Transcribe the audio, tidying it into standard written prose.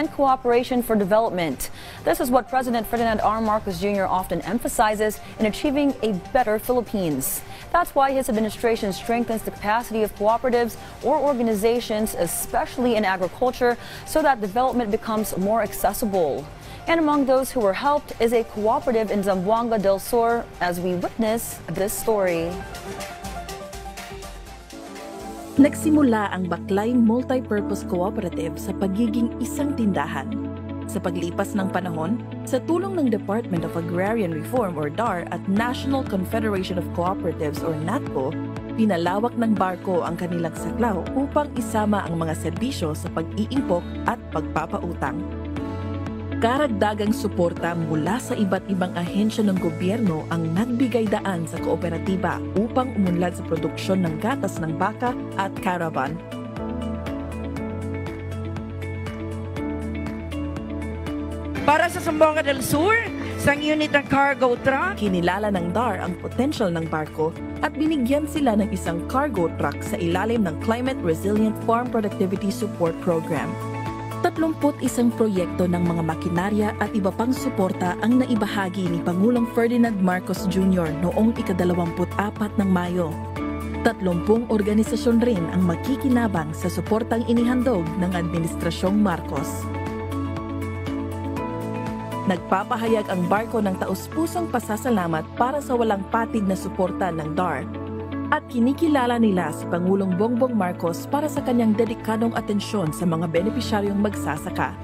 and cooperation for development. This is what President Ferdinand R. Marcos Jr. often emphasizes in achieving a better Philippines. That's why his administration strengthens the capacity of cooperatives or organizations, especially in agriculture, so that development becomes more accessible. And among those who were helped is a cooperative in Zamboanga del Sur as we witness this story. Nagsimula ang Baklay Multipurpose Cooperative sa pagiging isang tindahan. Sa paglipas ng panahon, sa tulong ng Department of Agrarian Reform or DAR at National Confederation of Cooperatives or NATCO, pinalawak ng barko ang kanilang saklaw upang isama ang mga serbisyo sa pag-iimpok at pagpapautang. Karagdagang suporta mula sa iba't ibang ahensya ng gobyerno ang nagbigay daan sa kooperatiba upang umunlad sa produksyon ng gatas ng baka at caravan. Para sa Zamboanga del Sur, isang unit ng cargo truck. Kinilala ng DAR ang potential ng barko at binigyan sila ng isang cargo truck sa ilalim ng Climate Resilient Farm Productivity Support Program. 31 proyekto ng mga makinarya at iba pang suporta ang naibahagi ni Pangulong Ferdinand Marcos Jr. noong ika-24 ng Mayo. 30 organisasyon rin ang makikinabang sa suportang inihandog ng Administrasyong Marcos. Nagpapahayag ang barko ng taus-pusong pasasalamat para sa walang patid na suporta ng DAR at kinikilala nila si Pangulong Bongbong Marcos para sa kanyang dedikadong atensyon sa mga benepisyaryong magsasaka.